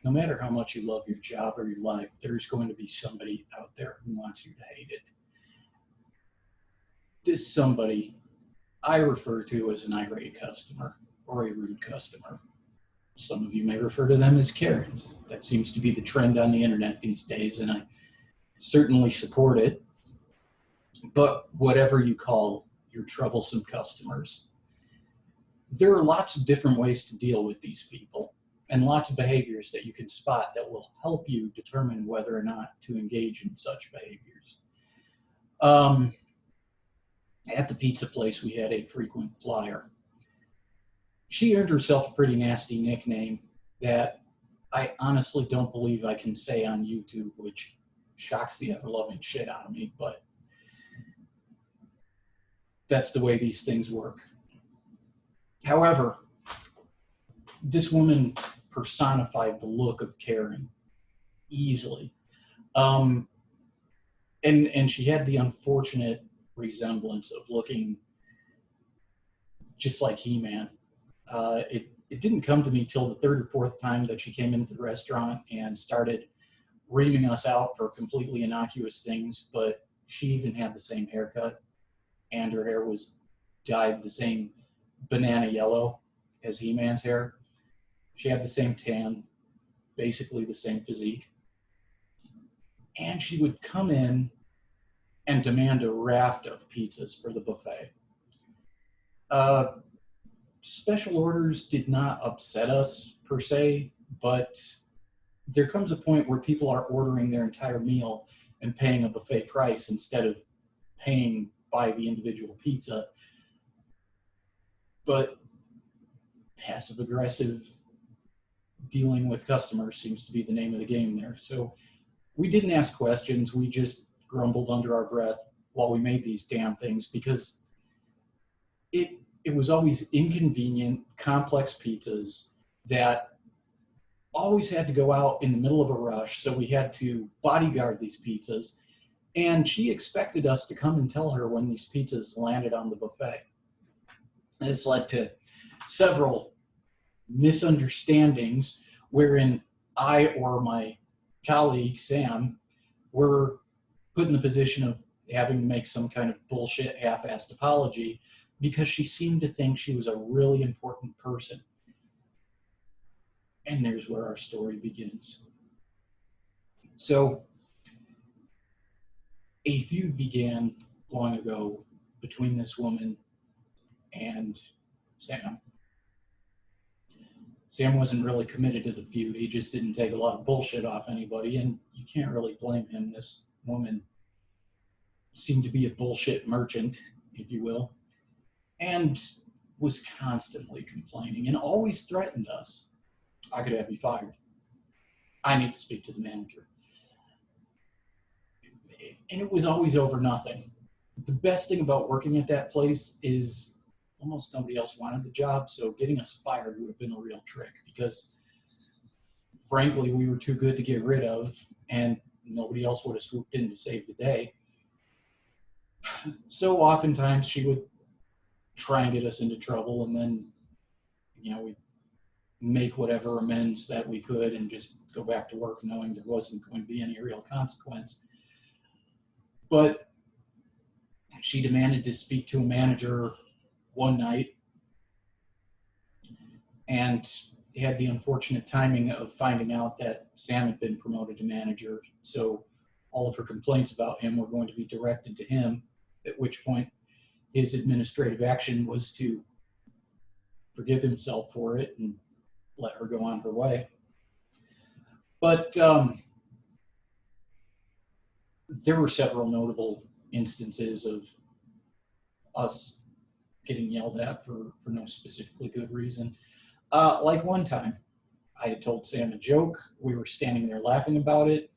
no matter how much you love your job or your life, there's going to be somebody out there who wants you to hate it. This somebody I refer to as an irate customer or a rude customer. Some of you may refer to them as Karens. That seems to be the trend on the internet these days, and I certainly support it. But whatever you call your troublesome customers, there are lots of different ways to deal with these people and lots of behaviors that you can spot that will help you determine whether or not to engage in such behaviors. Um, at the pizza place, we had a frequent flyer. She earned herself a pretty nasty nickname that I honestly don't believe I can say on YouTube, which shocks the ever loving shit out of me, but that's the way these things work. However, this woman personified the look of caring easily. Um, and she had the unfortunate resemblance of looking just like He-Man. It didn't come to me till the third or fourth time that she came into the restaurant and started reaming us out for completely innocuous things, but she even had the same haircut, and her hair was dyed the same banana yellow as He-Man's hair. She had the same tan, basically the same physique. And she would come in and demand a raft of pizzas for the buffet. Uh, Special orders did not upset us per se, but there comes a point where people are ordering their entire meal and paying a buffet price instead of paying by the individual pizza. But passive aggressive dealing with customers seems to be the name of the game there. So we didn't ask questions. We just grumbled under our breath while we made these damn things because it was always inconvenient, complex pizzas that always had to go out in the middle of a rush. So we had to bodyguard these pizzas. And she expected us to come and tell her when these pizzas landed on the buffet. This led to several misunderstandings wherein I or my colleague, Sam, were put in the position of having to make some kind of bullshit half-assed apology because she seemed to think she was a really important person. And there's where our story begins. So, a feud began long ago between this woman and Sam. Sam wasn't really committed to the feud. He just didn't take a lot of bullshit off anybody, and you can't really blame him. This woman seemed to be a bullshit merchant, if you will, and was constantly complaining and always threatened us. I could have you fired. I need to speak to the manager. And it was always over nothing. The best thing about working at that place is almost nobody else wanted the job, so getting us fired would have been a real trick because, frankly, we were too good to get rid of, and nobody else would have swooped in to save the day. So oftentimes she would try and get us into trouble, and then, we'd make whatever amends that we could and just go back to work knowing there wasn't going to be any real consequence. But she demanded to speak to a manager one night and had the unfortunate timing of finding out that Sam had been promoted to manager. So all of her complaints about him were going to be directed to him, at which point his administrative action was to forgive himself for it and let her go on her way. But there were several notable instances of us getting yelled at for no specifically good reason. Like one time, I had told Sam a joke. We were standing there laughing about it.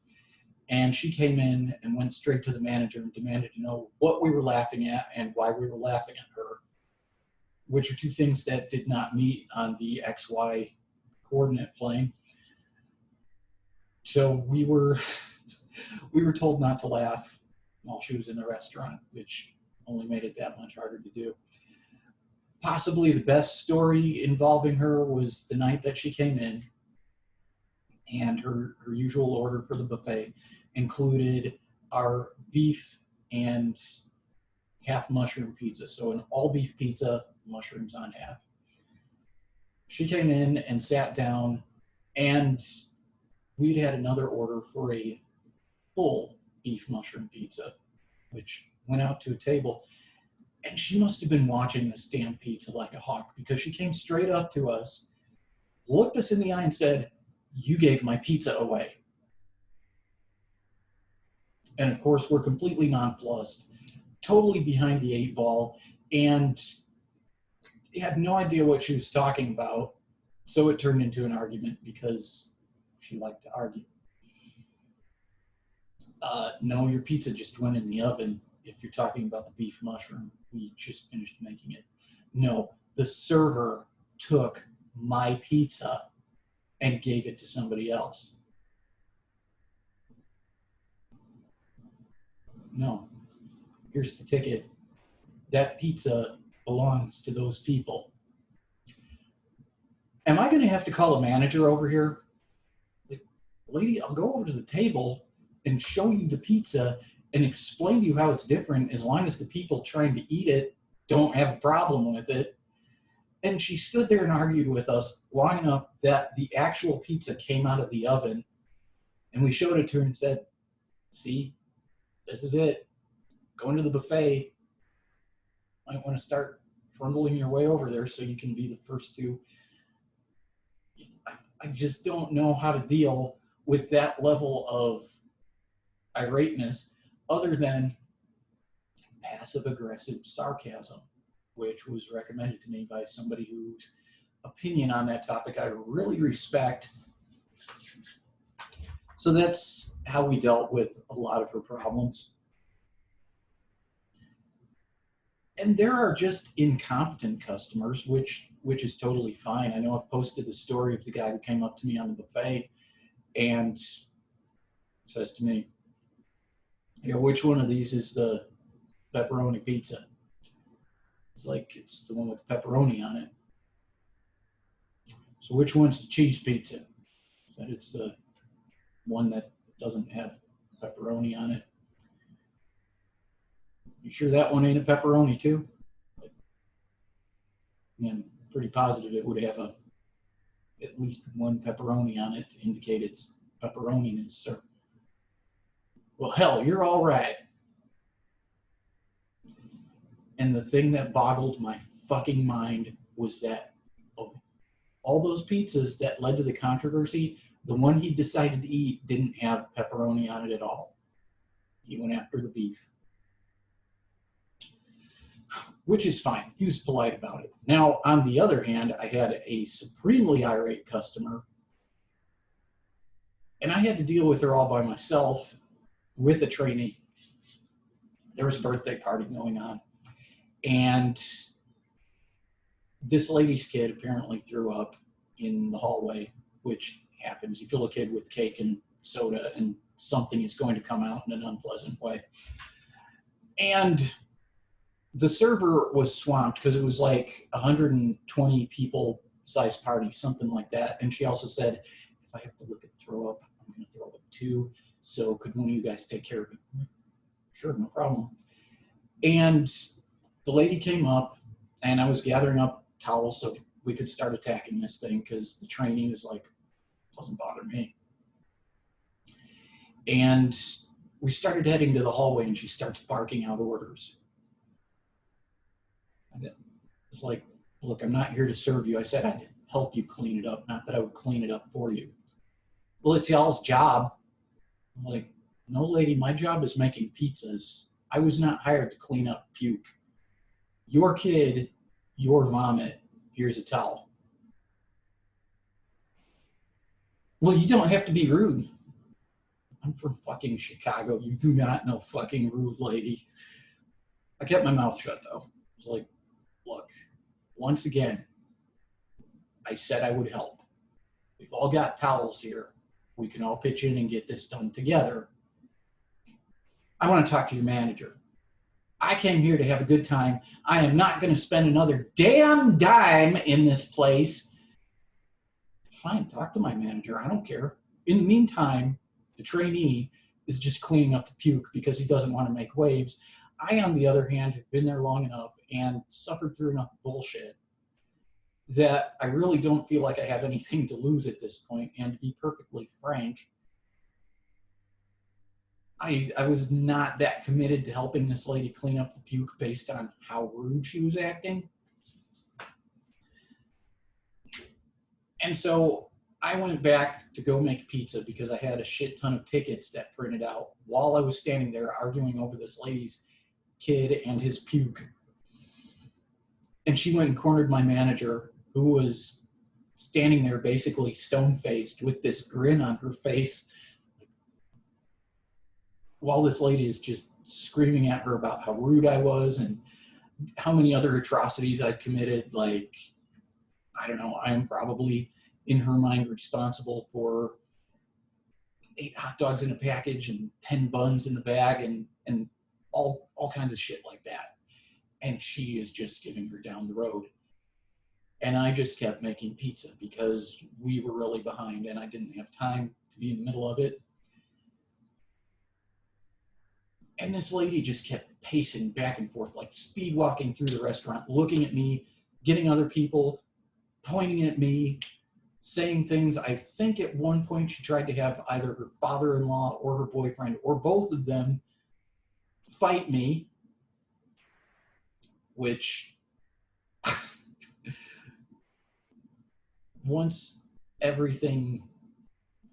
And she came in and went straight to the manager and demanded to know what we were laughing at and why we were laughing at her, which are two things that did not meet on the XY coordinate plane. So we were told not to laugh while she was in the restaurant, which only made it that much harder to do. Possibly the best story involving her was the night that she came in. And her usual order for the buffet included our beef and half mushroom pizza. So an all beef pizza, mushrooms on half. She came in and sat down, and we'd had another order for a full beef mushroom pizza, which went out to a table. And she must have been watching this damn pizza like a hawk, because she came straight up to us, looked us in the eye, and said, "You gave my pizza away." And of course, we're completely nonplussed, totally behind the eight ball, and had no idea what she was talking about. So it turned into an argument because she liked to argue. No, your pizza just went in the oven. If you're talking about the beef mushroom, we just finished making it. No, the server took my pizza and gave it to somebody else. No, here's the ticket. That pizza belongs to those people. Am I going to have to call a manager over here? Like, lady, I'll go over to the table and show you the pizza and explain to you how it's different, as long as the people trying to eat it don't have a problem with it. And she stood there and argued with us long enough that the actual pizza came out of the oven, and we showed it to her and said, "See, this is it. Going to the buffet. Might want to start trundling your way over there so you can be the first to." I just don't know how to deal with that level of irateness other than passive-aggressive sarcasm, which was recommended to me by somebody whose opinion on that topic I really respect. So that's how we dealt with a lot of her problems. And there are just incompetent customers, which is totally fine. I know I've posted the story of the guy who came up to me on the buffet and says to me, "Which one of these is the pepperoni pizza?" It's like, "It's the one with the pepperoni on it." "So which one's the cheese pizza?" I said, "It's the one that doesn't have pepperoni on it." "You sure that one ain't a pepperoni too?" I'm pretty positive it would have at least one pepperoni on it to indicate its pepperoniness, sir. "Well, hell, you're all right." And the thing that boggled my fucking mind was that of all those pizzas that led to the controversy, the one he decided to eat didn't have pepperoni on it at all. He went after the beef. Which is fine. He was polite about it. Now, on the other hand, I had a supremely irate customer, and I had to deal with her all by myself with a trainee. There was a birthday party going on, and this lady's kid apparently threw up in the hallway, which happens. You fill a kid with cake and soda, and something is going to come out in an unpleasant way. And the server was swamped because it was like 120 people size party, something like that. And she also said, "If I have to look at throw up, I'm going to throw up too. So could one of you guys take care of it?" "Sure, no problem." And the lady came up, and I was gathering up towels so we could start attacking this thing, because the trainee was like, "Doesn't bother me." And we started heading to the hallway, and she starts barking out orders. It's like, "Look, I'm not here to serve you. I said I'd help you clean it up, not that I would clean it up for you." "Well, it's y'all's job." I'm like, "No, lady, my job is making pizzas. I was not hired to clean up puke. Your kid, your vomit. Here's a towel." "Well, you don't have to be rude." I'm from fucking Chicago. You do not know fucking rude, lady. I kept my mouth shut, though. I was like, "Look, once again, I said I would help. We've all got towels here. We can all pitch in and get this done together. I want to talk to your manager. I came here to have a good time. I am not going to spend another damn dime in this place." "Fine, talk to my manager. I don't care." In the meantime, the trainee is just cleaning up the puke because he doesn't want to make waves. I, on the other hand, have been there long enough and suffered through enough bullshit that I really don't feel like I have anything to lose at this point. And to be perfectly frank, I was not that committed to helping this lady clean up the puke based on how rude she was acting. And so I went back to go make pizza because I had a shit ton of tickets that printed out while I was standing there arguing over this lady's kid and his puke. And she went and cornered my manager, who was standing there basically stone-faced with this grin on her face while this lady is just screaming at her about how rude I was and how many other atrocities I'd committed. Like, I don't know, I'm probably in her mind responsible for 8 hot dogs in a package and 10 buns in the bag and all kinds of shit like that. And she is just giving her down the road. And I just kept making pizza because we were really behind and I didn't have time to be in the middle of it. And this lady just kept pacing back and forth, like speed walking through the restaurant, looking at me, getting other people, pointing at me, saying things. I think at one point she tried to have either her father-in-law or her boyfriend or both of them fight me, which once everything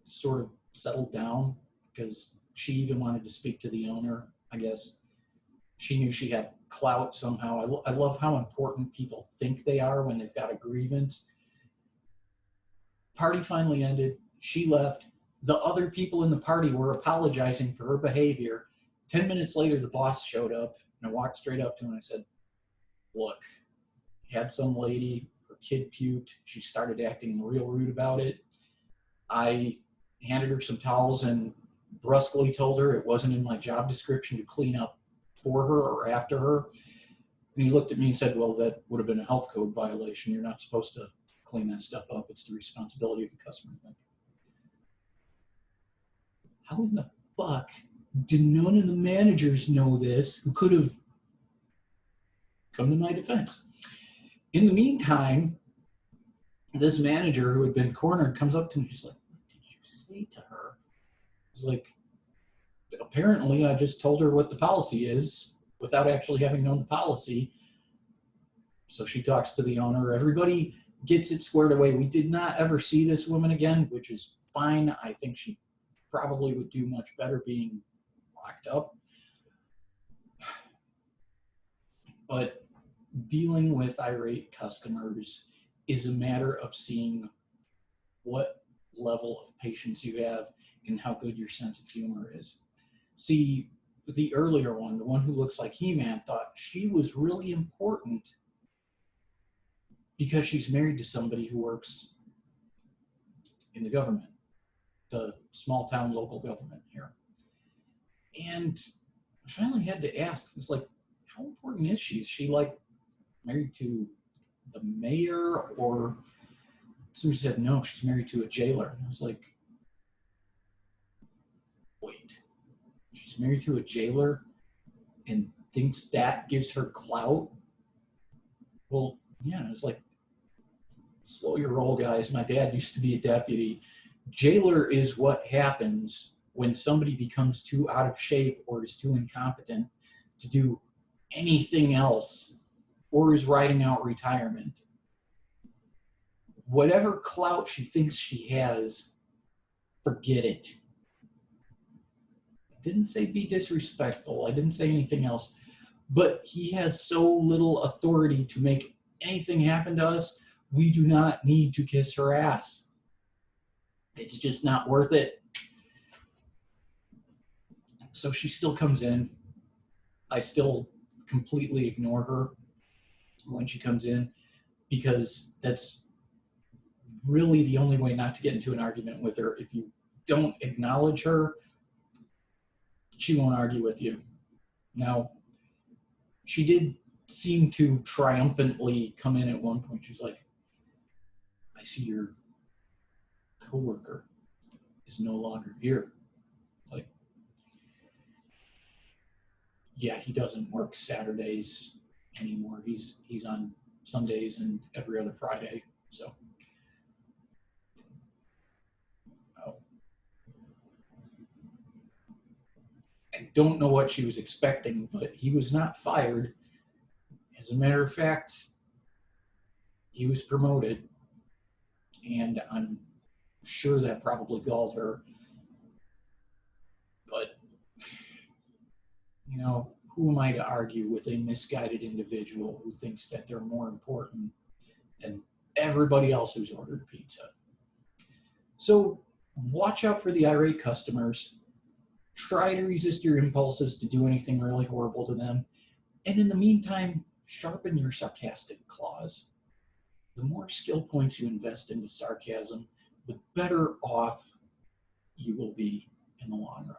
sort of settled down, because she even wanted to speak to the owner, I guess. She knew she had clout somehow. I love how important people think they are when they've got a grievance. Party finally ended. She left. The other people in the party were apologizing for her behavior. 10 minutes later, the boss showed up, and I walked straight up to him and I said, look, had some lady, her kid puked. She started acting real rude about it. I handed her some towels and brusquely told her it wasn't in my job description to clean up for her or after her. And he looked at me and said, well, that would have been a health code violation. You're not supposed to clean that stuff up. It's the responsibility of the customer. How in the fuck did none of the managers know this who could have come to my defense? In the meantime, this manager who had been cornered comes up to me. She's like, what did you say to her? It's like, apparently I just told her what the policy is without actually having known the policy. So she talks to the owner. Everybody gets it squared away. We did not ever see this woman again, which is fine. I think she probably would do much better being locked up. But dealing with irate customers is a matter of seeing what level of patience you have and how good your sense of humor is. See, the earlier one, the one who looks like He-Man, thought she was really important because she's married to somebody who works in the government, the small town local government here. And I finally had to ask, it's like, how important is she? Is she like married to the mayor? Or somebody said, no, she's married to a jailer. And I was like, wait, she's married to a jailer and thinks that gives her clout? Well, yeah, it's like, slow your roll, guys. My dad used to be a deputy. Jailer is what happens when somebody becomes too out of shape or is too incompetent to do anything else or is riding out retirement. Whatever clout she thinks she has, forget it. I didn't say be disrespectful. I didn't say anything else. But he has so little authority to make anything happen to us. We do not need to kiss her ass. It's just not worth it. So she still comes in. I still completely ignore her when she comes in because that's really the only way not to get into an argument with her. If you don't acknowledge her, she won't argue with you. Now, she did seem to triumphantly come in at one point. She's like, I see your coworker. is no longer here. Like, yeah, he doesn't work Saturdays anymore. He's on Sundays and every other Friday. So, oh, I don't know what she was expecting, but he was not fired. As a matter of fact, he was promoted, and I'm sure that probably galled her. But, who am I to argue with a misguided individual who thinks that they're more important than everybody else who's ordered pizza? So watch out for the irate customers. Try to resist your impulses to do anything really horrible to them. And in the meantime, sharpen your sarcastic claws. The more skill points you invest into sarcasm, the better off you will be in the long